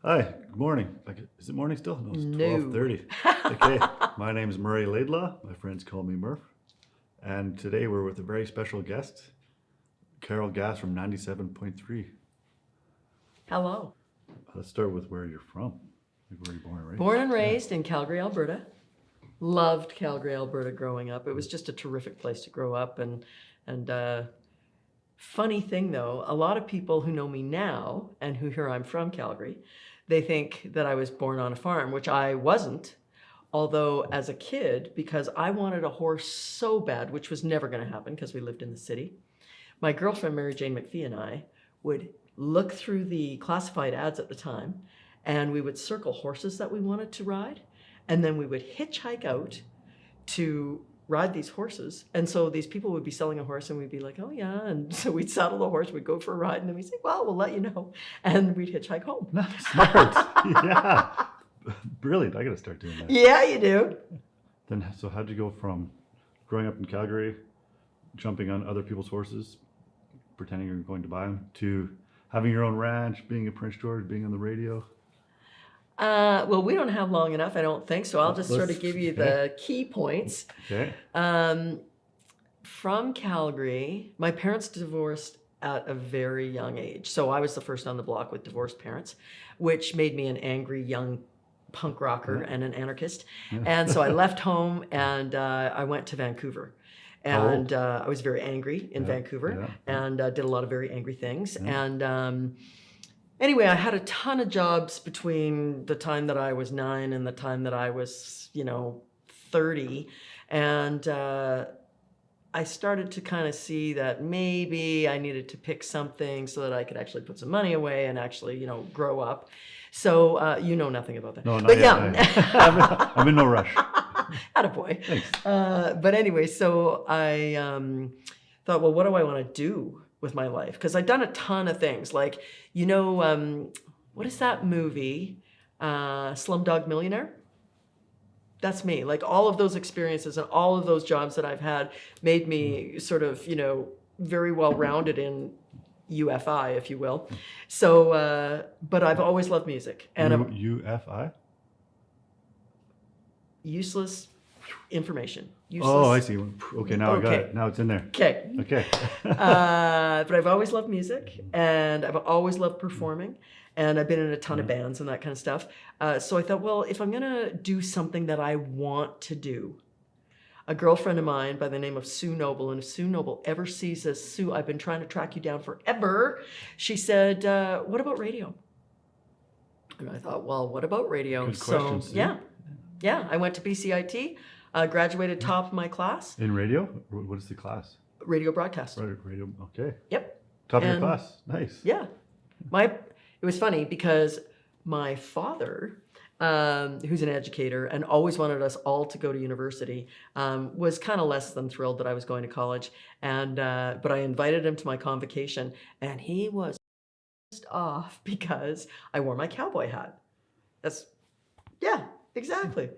Hi, good morning. Is it morning still? No, it's No. 12:30. Okay, my name is Murray Laidlaw. My friends call me Murph. And today we're with a very special guest, Carol Gass from 97.3. Hello. Let's start with where you're from. Like, where you born and raised? Born and raised in Calgary, Alberta. Loved Calgary, Alberta growing up. It was just a terrific place to grow up. And funny thing though, a lot of people who know me now and who hear I'm from Calgary, they think that I was born on a farm, which I wasn't. Although as a kid, because I wanted a horse so bad, which was never going to happen because we lived in the city, my girlfriend, Mary Jane McPhee, and I would look through the classified ads at the time, and we would circle horses that we wanted to ride, and then we would hitchhike out to ride these horses. And so these people would be selling a horse, and we'd be like, oh yeah. And so we'd saddle the horse, we'd go for a ride, and then we'd say, well, we'll let you know. And we'd hitchhike home. Smart. Yeah. Brilliant. I got to start doing that. Yeah, you do. Then, so how'd you go from growing up in Calgary, jumping on other people's horses, pretending you're going to buy them, to having your own ranch, being in Prince George, being on the radio? Well, we don't have long enough, I don't think, so I'll just sort of give you the key points. Okay. From Calgary, my parents divorced at a very young age. So I was the first on the block with divorced parents, which made me an angry young punk rocker and an anarchist. And so I left home and I went to Vancouver. And I was very angry in Vancouver and did a lot of very angry things. And anyway, I had a ton of jobs between the time that I was 9 and the time that I was, 30. And I started to kind of see that maybe I needed to pick something so that I could actually put some money away and actually, grow up. So you know nothing about that. No, not but yet, yeah. I'm in no rush. Attaboy. Thanks. But anyway, so I thought, well, what do I want to do with my life? Because I'd done a ton of things. Like, what is that movie? Slumdog Millionaire? That's me. Like all of those experiences and all of those jobs that I've had made me sort of, very well rounded in UFI, if you will. So, but I've always loved music. And UFI? Useless information. Useless. Oh, I see. Okay, now I got it. Now it's in there. Okay. Okay. But I've always loved music, and I've always loved performing, and I've been in a ton of bands and that kind of stuff. So I thought, well, if I'm going to do something that I want to do, a girlfriend of mine by the name of Sue Noble, and if Sue Noble ever sees this, Sue, I've been trying to track you down forever. She said, what about radio? And I thought, well, what about radio? Good question, Sue. Yeah, I went to BCIT, graduated top of my class. In radio? What is the class? Radio broadcast. Radio. Okay. Yep. Top of your class. Nice. Yeah. It was funny because my father, who's an educator and always wanted us all to go to university, was kind of less than thrilled that I was going to college. And but I invited him to my convocation, and he was pissed off because I wore my cowboy hat. Yeah, exactly.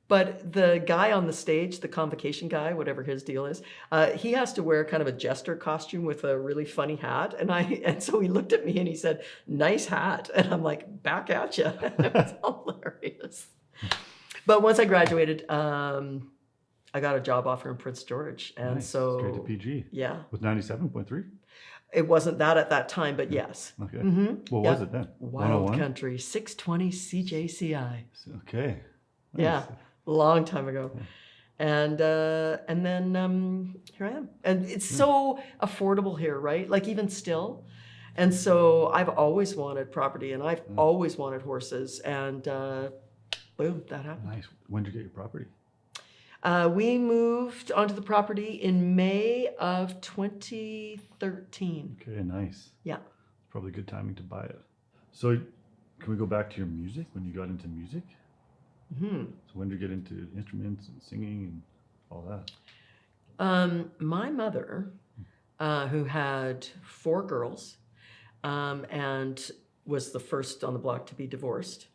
But the guy on the stage, the convocation guy, whatever his deal is, he has to wear kind of a jester costume with a really funny hat. And so he looked at me and he said, nice hat. And I'm like, back at you. It was hilarious. But once I graduated, I got a job offer in Prince George. And nice. so Straight to PG. Yeah. With 97.3? It wasn't that at that time, but yes. Okay. Mm-hmm. What was it then? Wild 101? Country, 620 CJCI. Okay. Nice. Yeah. Long time ago. And then here I am. And it's so affordable here, right? Like even still. And so I've always wanted property and I've always wanted horses. And boom, that happened. Nice. When did you get your property? We moved onto the property in May of 2013. Okay, nice. Yeah. Probably good timing to buy it. So can we go back to your music, when you got into music? Mm-hmm. So when did you get into instruments and singing and all that? My mother, who had 4 girls and was the first on the block to be divorced,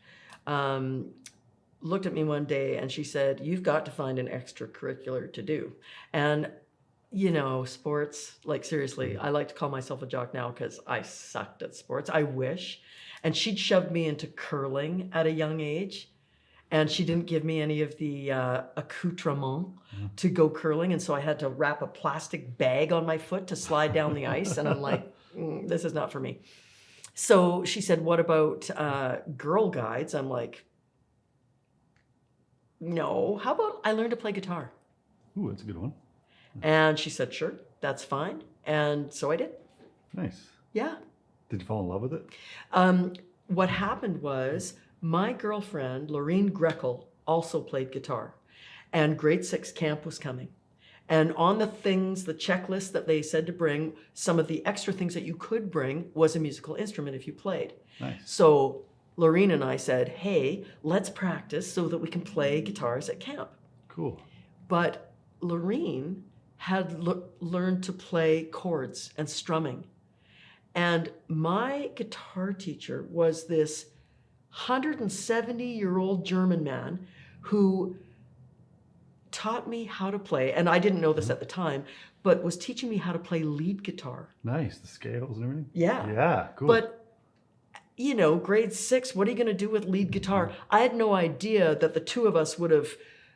looked at me one day and she said, you've got to find an extracurricular to do. And you know, sports, like seriously, I like to call myself a jock now because I sucked at sports. I wish. And she'd shoved me into curling at a young age. And she didn't give me any of the accoutrement to go curling. And so I had to wrap a plastic bag on my foot to slide down the ice. And I'm like, this is not for me. So she said, what about Girl Guides? I'm like, no. How about I learn to play guitar? Ooh, that's a good one. And she said, sure, that's fine. And so I did. Nice. Yeah. Did you fall in love with it? What happened was my girlfriend, Lorene Grekel, also played guitar. And grade 6 camp was coming. And on the things, the checklist that they said to bring, some of the extra things that you could bring was a musical instrument if you played. Nice. So Lorene and I said, hey, let's practice so that we can play guitars at camp. Cool. But Lorene had learned to play chords and strumming. And my guitar teacher was this 170-year-old German man who taught me how to play, and I didn't know this at the time, but was teaching me how to play lead guitar. Nice, the scales and everything? Yeah. Yeah, cool. But, you know, grade 6, what are you going to do with lead guitar? I had no idea that the two of us would have,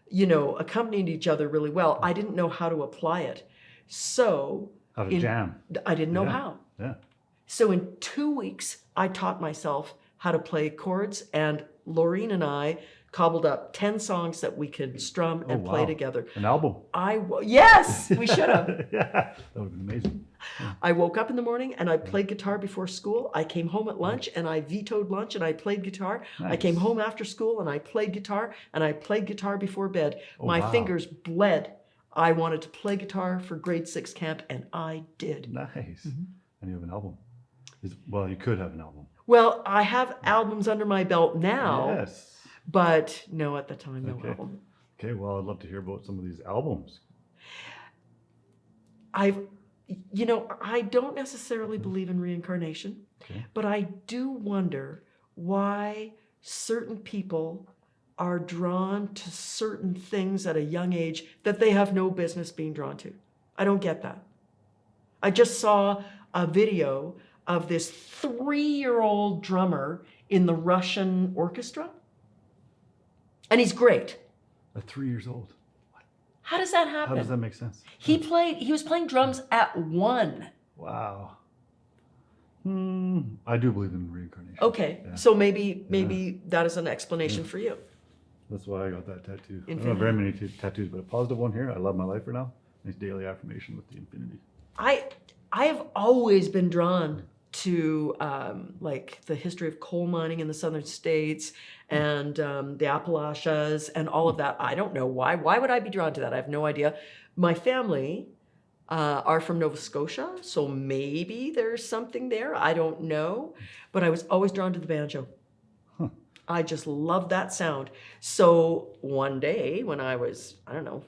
you know, accompanied each other really well. I didn't know how to apply it. So... How to jam. I didn't know how. Yeah. So in 2 weeks, I taught myself how to play chords, and Lorene and I cobbled up 10 songs that we could strum and play together. An album. Yes, we should have. Yeah, that would have been amazing. Yeah. I woke up in the morning and I played guitar before school. I came home at lunch and I vetoed lunch and I played guitar. Nice. I came home after school and I played guitar, and I played guitar before bed. My fingers bled. I wanted to play guitar for grade 6 camp, and I did. Nice. And you have an album. Well, you could have an album. Well, I have albums under my belt now. Yes. But no, at the time, no Okay. album. Okay, well, I'd love to hear about some of these albums. I don't necessarily believe in reincarnation, but I do wonder why certain people are drawn to certain things at a young age that they have no business being drawn to. I don't get that. I just saw a video of this 3-year-old drummer in the Russian orchestra. And he's great. At 3 years old. How does that happen? How does that make sense? He was playing drums at 1. Wow. I do believe in reincarnation. Okay, Yeah. so maybe that is an explanation for you. That's why I got that tattoo. I don't Infinity. have very many tattoos, but a positive one here. I love my life right now. Nice daily affirmation with the infinity. I have always been drawn to like the history of coal mining in the southern states and the Appalachians and all of that. I don't know why. Why would I be drawn to that? I have no idea. My family are from Nova Scotia, so maybe there's something there. I don't know. But I was always drawn to the banjo. Huh. I just loved that sound. So one day when I was, I don't know,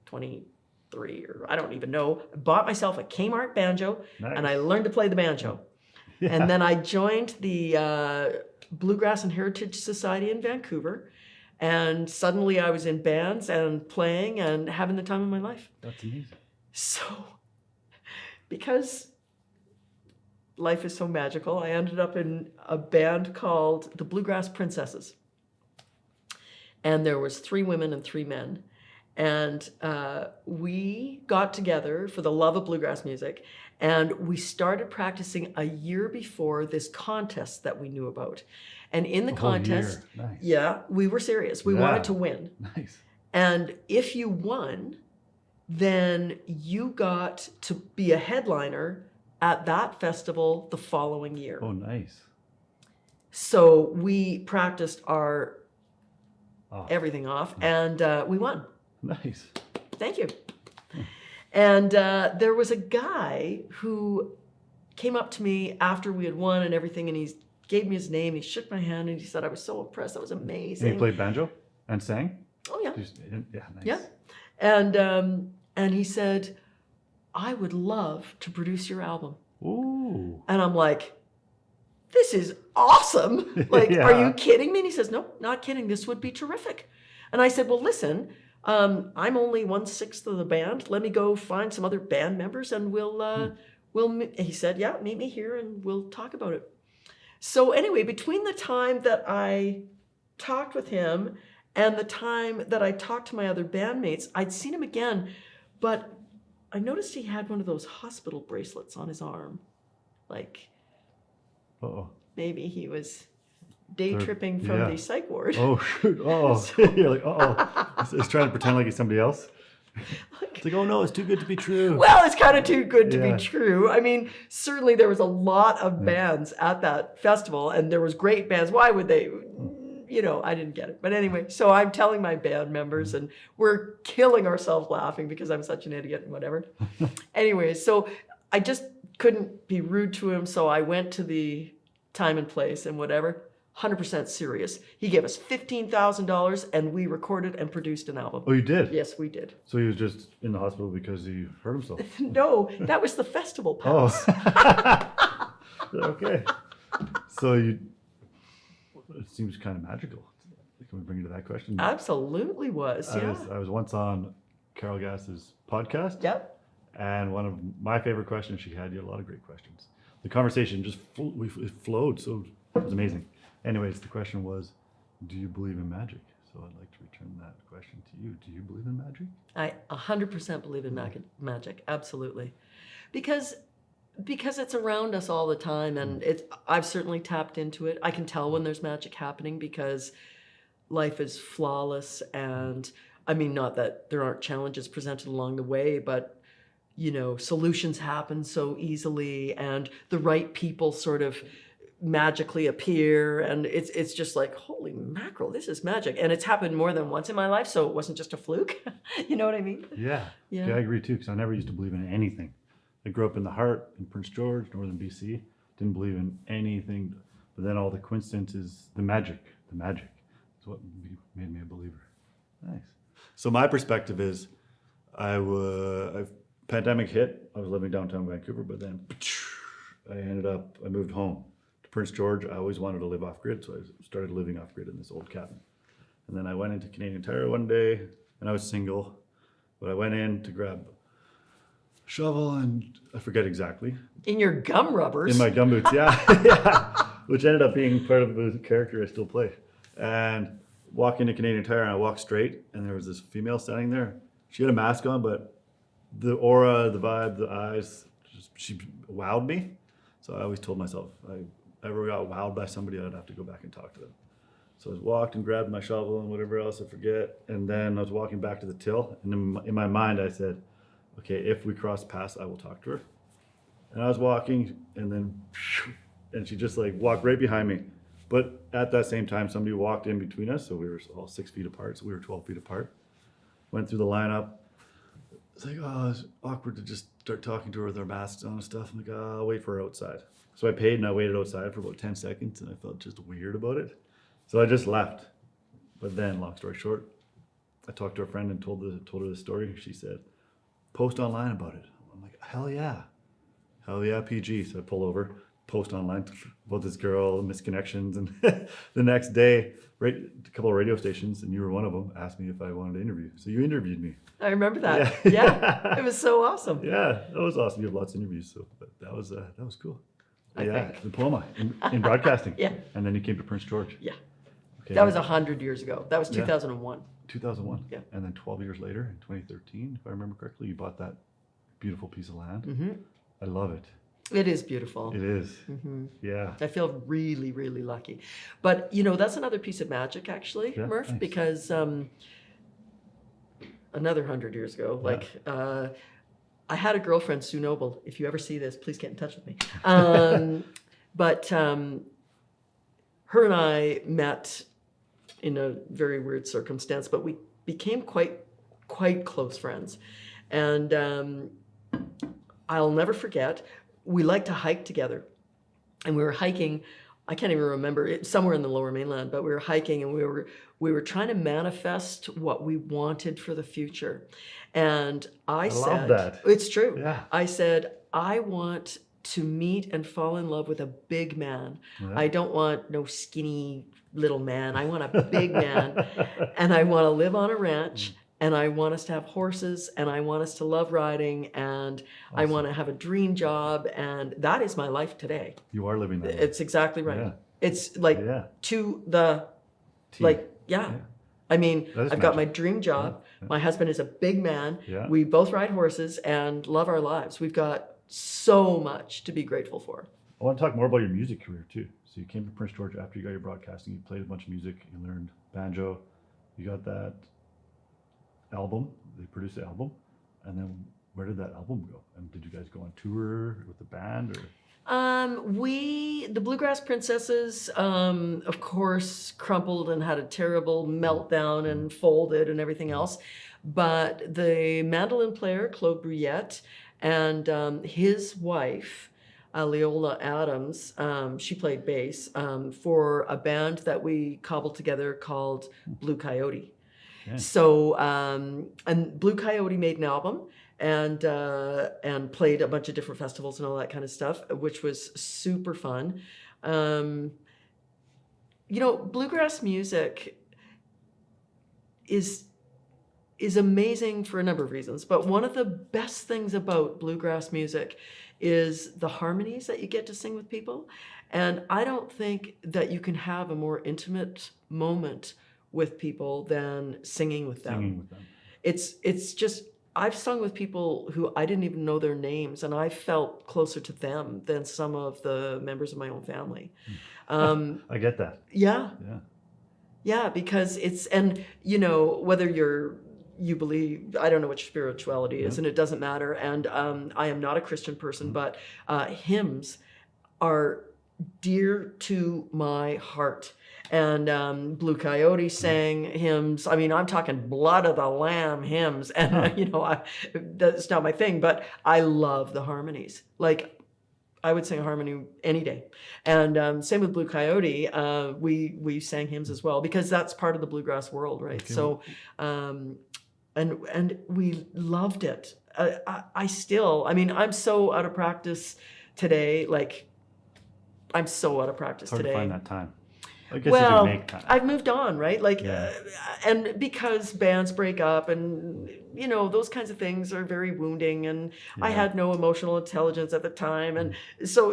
23 or I don't even know, I bought myself a Kmart banjo. Nice. And I learned to play the banjo. Yeah. And then I joined the Bluegrass and Heritage Society in Vancouver. And suddenly I was in bands and playing and having the time of my life. That's amazing. So, because life is so magical, I ended up in a band called the Bluegrass Princesses. And there was 3 women and 3 men. And we got together for the love of bluegrass music, and we started practicing a year before this contest that we knew about. And in the contest, Nice. yeah, we were serious. We wanted to win. Nice. And if you won, then you got to be a headliner at that festival the following year. Oh, nice. So we practiced our everything off, and we won. Nice. Thank you. And there was a guy who came up to me after we had won and everything, and he gave me his name. He shook my hand and he said, I was so impressed. That was amazing. And you played banjo and sang? Oh, yeah. Yeah, nice. Yeah. And he said, I would love to produce your album. Ooh. And I'm like, this is awesome. Like, Yeah. Are you kidding me? And he says, no, not kidding. This would be terrific. And I said, well, listen, I'm only 1/6 of the band. Let me go find some other band members and he said, yeah, meet me here and we'll talk about it. So anyway, between the time that I talked with him and the time that I talked to my other bandmates, I'd seen him again, but I noticed he had one of those hospital bracelets on his arm. Like, maybe he was day tripping from the psych ward. Oh, shoot. Oh, you're like, he's trying to pretend like he's somebody else. It's like, oh no, it's too good to be true. Well, it's kind of too good to be true. I mean, certainly there was a lot of bands at that festival, and there was great bands. Why would they? I didn't get it. But anyway, so I'm telling my band members, and we're killing ourselves laughing because I'm such an idiot and whatever. Anyway, so I just couldn't be rude to him, so I went to the time and place and whatever. 100% serious. He gave us $15,000 and we recorded and produced an album. Oh, you did? Yes, we did. So he was just in the hospital because he hurt himself? No, that was the festival pass. Okay. So it seems kind of magical. Can we bring it to that question? Absolutely was, yeah. I was once on Carol Gass's podcast. Yep. And one of my favorite questions she had, you had a lot of great questions. The conversation just it flowed, so it was amazing. Anyways, the question was, do you believe in magic? So I'd like to return that question to you. Do you believe in magic? I 100% believe in magic, absolutely. Because it's around us all the time, and I've certainly tapped into it. I can tell when there's magic happening because life is flawless, and I mean, not that there aren't challenges presented along the way, but solutions happen so easily, and the right people sort of magically appear, and it's just like, holy mackerel, this is magic. And it's happened more than once in my life, so it wasn't just a fluke. You know what I mean? Yeah, I agree too, because I never used to believe in anything. I grew up in the heart in Prince George, northern BC, didn't believe in anything, but then all the coincidences, the magic is what made me a believer. Nice. So my perspective is, pandemic hit, I was living downtown Vancouver, but then I moved home to Prince George. I always wanted to live off grid, so I started living off grid in this old cabin. And then I went into Canadian Tire one day, and I was single, but I went in to grab a shovel, and I forget exactly. In your gum rubbers? In my gum boots, yeah. Which ended up being part of the character I still play. And walk into Canadian Tire, and I walked straight, and there was this female standing there. She had a mask on, but the aura, the vibe, the eyes, she wowed me. So I always told myself, if I ever got wowed by somebody, I'd have to go back and talk to them. So I walked and grabbed my shovel and whatever else, I forget. And then I was walking back to the till. And in my mind, I said, okay, if we cross paths, I will talk to her. And I was walking, and she just like walked right behind me. But at that same time, somebody walked in between us. So we were all 6 feet apart. So we were 12 feet apart. Went through the lineup. It's like, it's awkward to just start talking to her with our masks on and stuff. I'm like, I'll wait for her outside. So I paid and I waited outside for about 10 seconds, and I felt just weird about it. So I just left. But then, long story short, I talked to a friend and told her the story. She said, post online about it. I'm like, hell yeah, PG. So I pull over, post online about this girl, misconnections, and the next day, a couple of radio stations, and you were one of them, asked me if I wanted to interview. So you interviewed me. I remember that. Yeah. It was so awesome. Yeah, that was awesome. You have lots of interviews, so but that was cool. I think. Diploma in broadcasting. Yeah. And then you came to Prince George. Yeah. Okay. That was 100 years ago. That was 2001. 2001. Yeah. And then 12 years later, in 2013, if I remember correctly, you bought that beautiful piece of land. Mm-hmm. I love it. It is beautiful. It is. Mm-hmm. Yeah. I feel really, really lucky. But, that's another piece of magic, actually, Murph, nice. because another 100 years ago, I had a girlfriend, Sue Noble. If you ever see this, please get in touch with me. But her and I met in a very weird circumstance, but we became quite close friends. And I'll never forget, we liked to hike together. And we were hiking, I can't even remember, somewhere in the Lower Mainland, but we were hiking, and we were trying to manifest what we wanted for the future. And I said, love that. It's true. Yeah. I said, I want to meet and fall in love with a big man. Yeah. I don't want no skinny little man. I want a big man, and I want to live on a ranch, and I want us to have horses, and I want us to love riding, and I want to have a dream job, and that is my life today. You are living that. It's exactly right. Yeah. It's like to the like I mean, I've got my dream job. My husband is a big man. Yeah. We both ride horses and love our lives. We've got so much to be grateful for. I want to talk more about your music career too. So you came to Prince George after you got your broadcasting. You played a bunch of music. You learned banjo. You got that album. They produced the album, and then where did that album go? And did you guys go on tour with the band, or? The Bluegrass Princesses, of course, crumpled and had a terrible meltdown and folded and everything else. But the mandolin player, Claude Bruyette, and his wife, Leola Adams, she played bass for a band that we cobbled together called Blue Coyote. Okay. So, and Blue Coyote made an album and played a bunch of different festivals and all that kind of stuff, which was super fun. Bluegrass music is amazing for a number of reasons, but one of the best things about bluegrass music is the harmonies that you get to sing with people. And I don't think that you can have a more intimate moment with people than singing with them. It's just, I've sung with people who I didn't even know their names, and I felt closer to them than some of the members of my own family. I get that. Yeah. Yeah, because it's, and whether you believe, I don't know what your spirituality is, and it doesn't matter. And I am not a Christian person, but hymns are dear to my heart. And Blue Coyote sang hymns. I mean, I'm talking Blood of the Lamb hymns, and that's not my thing, but I love the harmonies. Like, I would sing a harmony any day. And same with Blue Coyote. We sang hymns as well, because that's part of the bluegrass world, right? Okay. So, and we loved it. I'm so out of practice today. Like, I'm so out of practice today. Hard to find that time. I guess you can make time. I've moved on, right? Like, and because bands break up, and those kinds of things are very wounding. And I had no emotional intelligence at the time, and so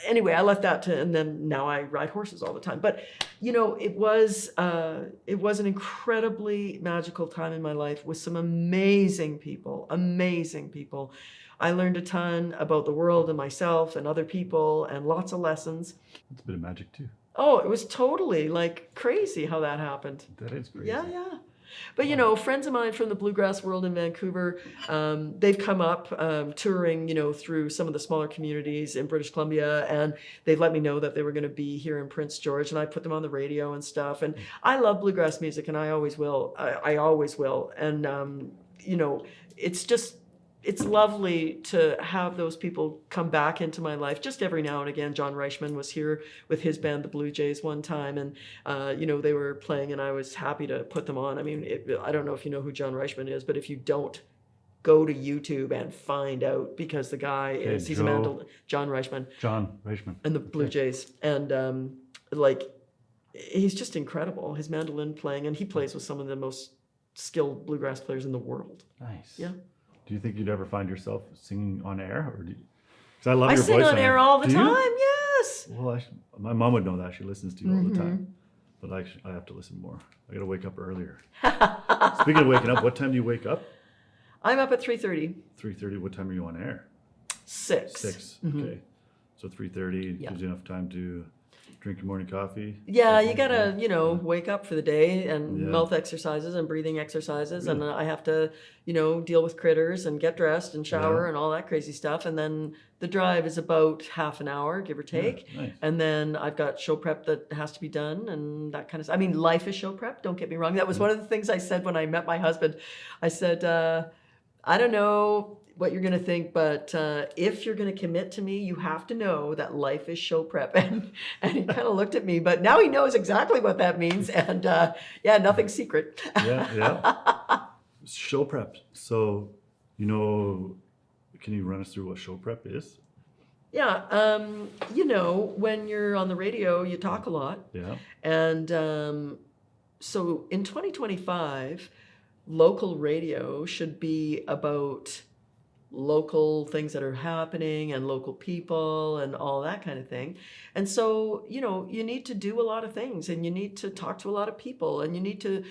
anyway, I left that and then now I ride horses all the time. But it was an incredibly magical time in my life with some amazing people. I learned a ton about the world and myself and other people, and lots of lessons. That's a bit of magic too. Oh, it was totally like crazy how that happened. That is crazy. Yeah. But friends of mine from the bluegrass world in Vancouver, they've come up touring, through some of the smaller communities in British Columbia, and they've let me know that they were going to be here in Prince George, and I put them on the radio and stuff. And I love bluegrass music, and I always will. I always will. And it's lovely to have those people come back into my life just every now and again. John Reichman was here with his band, the Blue Jays, one time, and they were playing, and I was happy to put them on. I mean, I don't know if you know who John Reichman is, but if you don't, go to YouTube and find out, because the guy he's a mandolin. John Reichman, and the Blue Jays, and he's just incredible. His mandolin playing, and he plays with some of the most skilled bluegrass players in the world. Nice. Yeah. Do you think you'd ever find yourself singing on air, or do you? Because I love your voice. I sing on air all the time. Yes. Well, my mom would know that. She listens to you all the time, but I have to listen more. I got to wake up earlier. Speaking of waking up, what time do you wake up? I'm up at 3:30. 3:30. What time are you on air? 6. 6. Okay. So 3:30 gives you enough time to drink your morning coffee. Yeah, you gotta, wake up for the day, and mouth exercises and breathing exercises, and I have to, deal with critters and get dressed and shower and all that crazy stuff. And then the drive is about half an hour, give or take. Yeah, nice. And then I've got show prep that has to be done and that kind of stuff. I mean, life is show prep, don't get me wrong. That was one of the things I said when I met my husband. I said, I don't know what you're going to think, but if you're going to commit to me, you have to know that life is show prep. And he kind of looked at me, but now he knows exactly what that means. And nothing's secret. Yeah. Show prep. So, can you run us through what show prep is? Yeah. When you're on the radio, you talk a lot. Yeah. And so in 2025, local radio should be about local things that are happening and local people and all that kind of thing. And so, you know, you need to do a lot of things, and you need to talk to a lot of people, and you need to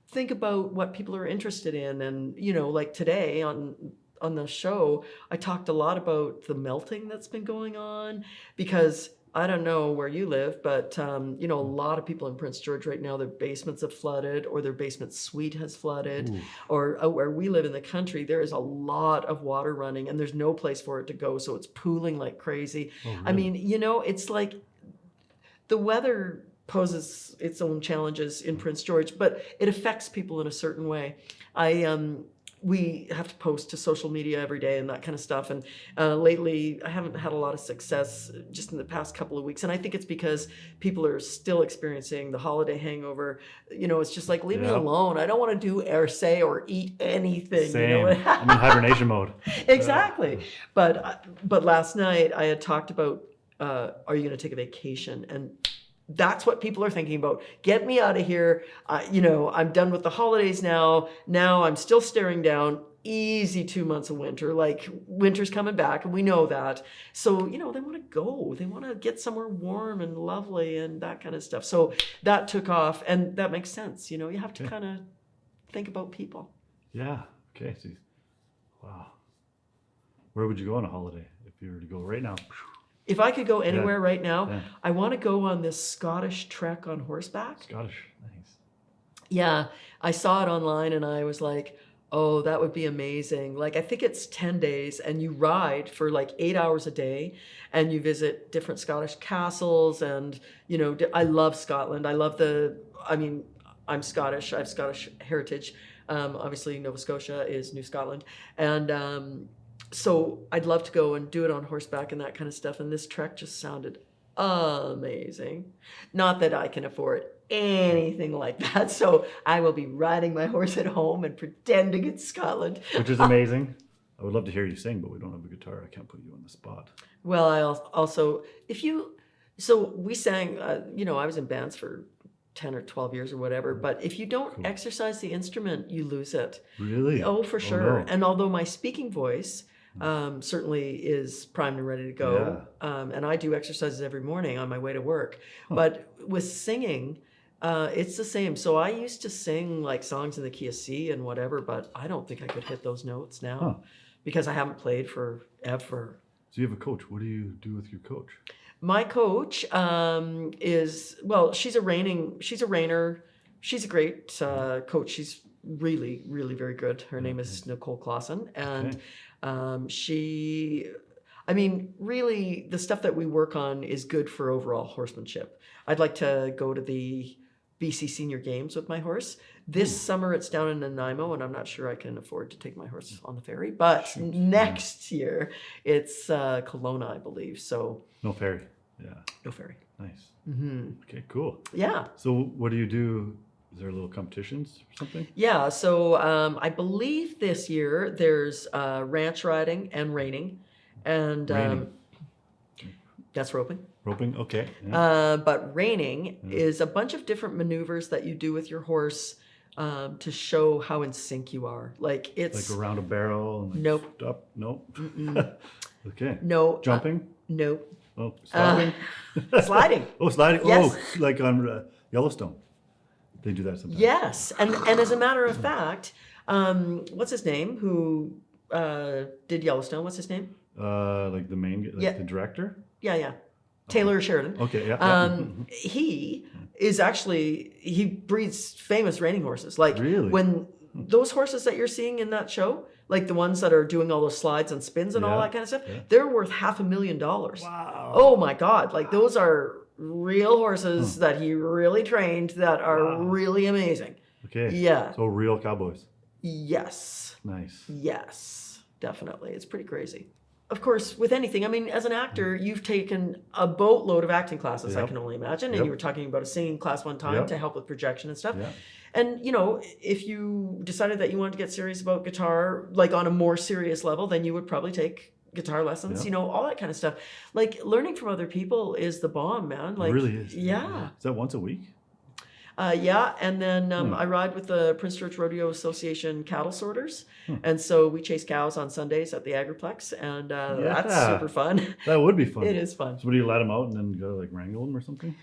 think about what people are interested in. And, you know, like today on the show, I talked a lot about the melting that's been going on, because I don't know where you live, but you know, a lot of people in Prince George right now, their basements have flooded, or their basement suite has flooded. Ooh. Or out where we live in the country, there is a lot of water running, and there's no place for it to go, so it's pooling like crazy. Oh, really? I mean, you know, it's like the weather poses its own challenges in Prince George, but it affects people in a certain way. We have to post to social media every day and that kind of stuff. And lately, I haven't had a lot of success just in the past couple of weeks. And I think it's because people are still experiencing the holiday hangover. You know, it's just like, leave me alone. I don't want to do or say or eat anything. Same. You know? I'm in hibernation mode. Exactly. But last night I had talked about, are you going to take a vacation? And that's what people are thinking about. Get me out of here. You know, I'm done with the holidays now. Now I'm still staring down easy 2 months of winter. Like, winter's coming back, and we know that. So, you know, they want to go. They want to get somewhere warm and lovely and that kind of stuff. So that took off, and that makes sense. You know, you have to kind of think about people. Yeah. Okay. So, wow. Where would you go on a holiday if you were to go right now? If I could go anywhere right now, I want to go on this Scottish trek on horseback. Scottish, nice. Yeah, I saw it online, and I was like, oh, that would be amazing. Like, I think it's 10 days, and you ride for like 8 hours a day, and you visit different Scottish castles. And, you know, I love Scotland. I'm Scottish. I have Scottish heritage. Obviously, Nova Scotia is New Scotland. And so I'd love to go and do it on horseback and that kind of stuff. And this trek just sounded amazing. Not that I can afford anything like that. So I will be riding my horse at home and pretending it's Scotland. Which is amazing. I would love to hear you sing, but we don't have a guitar. I can't put you on the spot. Well, I also, so we sang, you know, I was in bands for 10 or 12 years or whatever, but if you don't exercise the instrument, you lose it. Really? Oh, for sure. No. And although my speaking voice certainly is primed and ready to go, and I do exercises every morning on my way to work, but with singing, it's the same. So I used to sing like songs in the key of C and whatever, but I don't think I could hit those notes now because I haven't played forever. So you have a coach. What do you do with your coach? My coach she's a reiner. She's a great coach. She's really, really very good. Her name is Nicole Clausen. And really the stuff that we work on is good for overall horsemanship. I'd like to go to the BC Senior Games with my horse. This summer it's down in Nanaimo, and I'm not sure I can afford to take my horse on the ferry. But next year it's Kelowna, I believe. So no ferry. Yeah. No ferry. Nice. Mm-hmm. Okay, cool. Yeah. So what do you do? Is there little competitions or something? Yeah. So I believe this year there's ranch riding and reining, and that's roping. Roping, okay. Yeah. But reining is a bunch of different maneuvers that you do with your horse to show how in sync you are. Like it's like around a barrel. And like nope. Stop. Nope. Okay. No. Jumping. Nope. Oh, stopping. Sliding. Oh, sliding. Yes. Oh, like on Yellowstone. They do that sometimes. Yes, and as a matter of fact, what's his name? Who did Yellowstone? What's his name? Like the main, like the director. Yeah. Taylor Sheridan. Okay, yeah. He is actually, he breeds famous reining horses. Like really? When those horses that you're seeing in that show, like the ones that are doing all those slides and spins and all that kind of stuff, they're worth $500,000. Wow. Oh my God. Like those are real horses that he really trained that are really amazing. Okay. Yeah. So real cowboys. Yes. Nice. Yes, definitely. It's pretty crazy. Of course, with anything, I mean, as an actor, you've taken a boatload of acting classes, I can only imagine. And you were talking about a singing class one time to help with projection and stuff. And, you know, if you decided that you wanted to get serious about guitar, like on a more serious level, then you would probably take guitar lessons, you know, all that kind of stuff. Like learning from other people is the bomb, man. Like, it really is. Yeah. Is that once a week? Yeah, and then I ride with the Prince George Rodeo Association cattle sorters, and so we chase cows on Sundays at the Agriplex, and that's super fun. That would be fun. It is fun. So, what do you let them out and then go like wrangle them or something?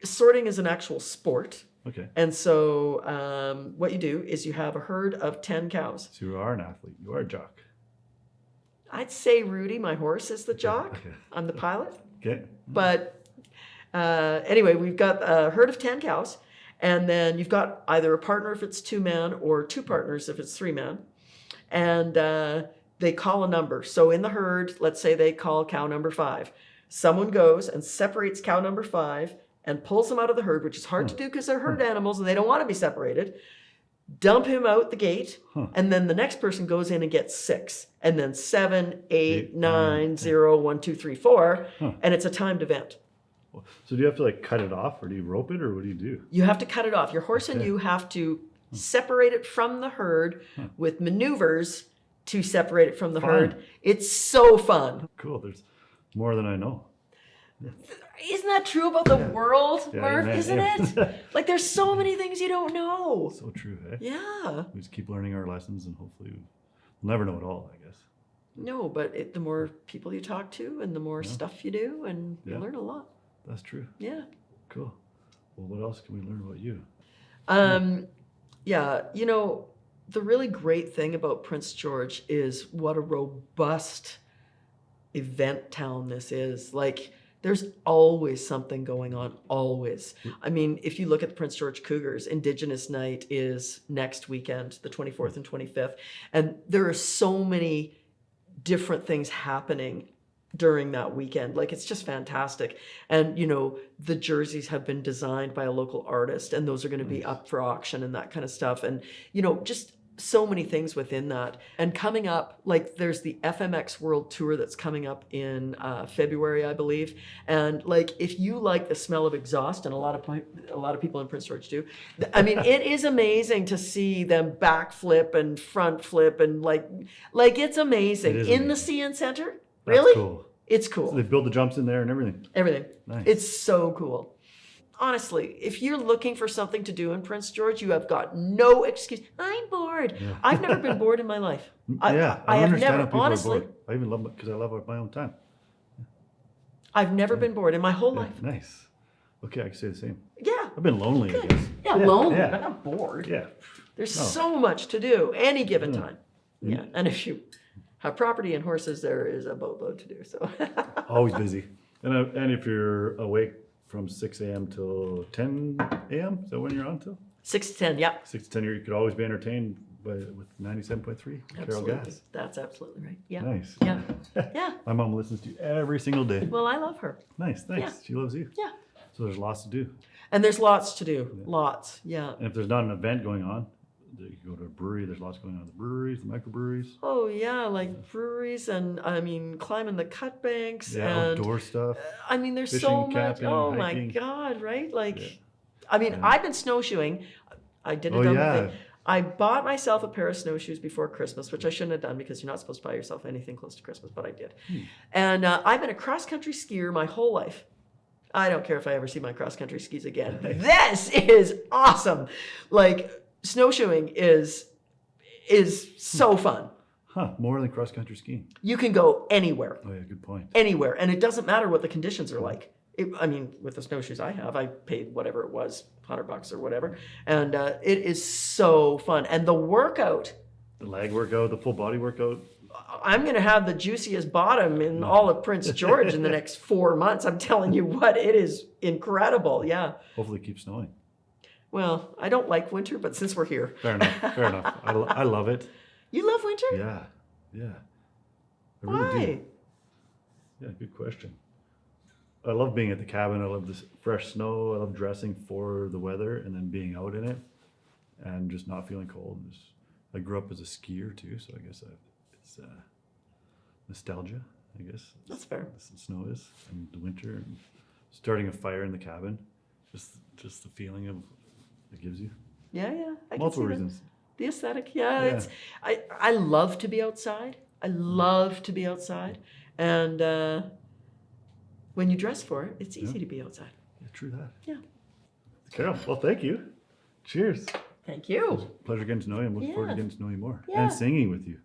Sorting is an actual sport. Okay. And so what you do is you have a herd of 10 cows. So you are an athlete. You are a jock. I'd say Rudy, my horse, is the jock. Okay. I'm the pilot. Okay. But anyway, we've got a herd of 10 cows. And then you've got either a partner if it's 2-man or 2 partners if it's 3-man. And they call a number. So in the herd, let's say they call cow number 5. Someone goes and separates cow number 5 and pulls them out of the herd, which is hard to do because they're herd animals and they don't want to be separated. Dump him out the gate, and then the next person goes in and gets 6, and then 7, 8, 9, 0, 1, 2, 3, 4, and it's a timed event. So do you have to like cut it off, or do you rope it, or what do you do? You have to cut it off. Your horse and you have to separate it from the herd with maneuvers to separate it from the herd. It's so fun. Cool. There's more than I know. Isn't that true about the world, Murph? Amen. Isn't it? Like there's so many things you don't know. So true, eh? Yeah. We just keep learning our lessons, and hopefully we'll never know it all, I guess. No, but the more people you talk to and the more stuff you do, and you learn a lot. That's true. Yeah. Cool. Well, what else can we learn about you? Yeah, you know, the really great thing about Prince George is what a robust event town this is. Like, there's always something going on, always. I mean, if you look at the Prince George Cougars, Indigenous Night is next weekend, the 24th and 25th. And there are so many different things happening during that weekend. Like, it's just fantastic. And, you know, the jerseys have been designed by a local artist, and those are going to be up for auction and that kind of stuff. And, you know, just so many things within that. And coming up, like there's the FMX World Tour that's coming up in February, I believe. And like, if you like the smell of exhaust, and a lot of people in Prince George do, I mean, it is amazing to see them backflip and front flip and like it's amazing. It is in the CN Center. Really? Cool. It's cool. So they build the jumps in there and everything. Everything. Nice. It's so cool. Honestly, if you're looking for something to do in Prince George, you have got no excuse. I'm bored. Yeah. I've never been bored in my life. I have understand never, how people honestly, are bored. I even love it because I love my own time. I've never been bored in my whole life. Nice. Okay, I can say the same. Yeah. I've been lonely, I guess. Yeah, lonely, yeah. but not bored. Yeah. There's so much to do any given time. Yeah, and if you have property and horses, there is a boatload to do. So always busy. And if you're awake from 6 a.m. till 10 a.m., is that when you're on till? 6 to 10, yeah. 6 to 10, you could always be entertained with 97.3 Carol Gas. That's absolutely right. Yeah. Nice. Yeah. Yeah. My mom listens to you every single day. Well, I love her. Nice, thanks. Yeah. She loves you. Yeah. So there's lots to do. And there's lots to do. Yeah. Lots, yeah. And if there's not an event going on, you can go to a brewery. There's lots going on at the breweries, the microbreweries. Oh yeah, like breweries, and I mean climbing the cut banks. Yeah, and outdoor stuff. I mean, there's fishing, so much. camping, Oh hiking. my God, right? Like, I mean, I've been snowshoeing. I did a Oh, dumb yeah. thing. I bought myself a pair of snowshoes before Christmas, which I shouldn't have done because you're not supposed to buy yourself anything close to Christmas, but I did. And I've been a cross-country skier my whole life. I don't care if I ever see my cross-country skis again. This is awesome. Like, snowshoeing is so fun. Huh, more than cross-country skiing. You can go anywhere. Oh, yeah, good point. Anywhere. And it doesn't matter what the conditions are like. I mean, with the snowshoes I have, I paid whatever it was, $100 or whatever. And it is so fun. And the workout. The leg workout, the full body workout. I'm going to have the juiciest bottom in all of Prince George in the next 4 months. I'm telling you what, it is incredible. Yeah. Hopefully it keeps snowing. Well, I don't like winter, but since we're here. Fair enough. Fair enough. I love it. You love winter? Yeah. Yeah. I Why? really do. Yeah, good question. I love being at the cabin. I love this fresh snow. I love dressing for the weather and then being out in it and just not feeling cold. I grew up as a skier too, so I guess it's nostalgia, I guess. That's fair. The snow is, and the winter, and starting a fire in the cabin. Just the feeling of it gives you. Yeah, yeah. I Multiple can see reasons. That. The aesthetic, yeah. I love to be outside. I love to be outside. And when you dress for it, it's easy to be outside. Yeah, true that. Yeah. Carol, well, thank you. Cheers. Thank you. Pleasure getting to know you. I'm looking forward to Yeah. getting to know you more Yeah. and singing with you.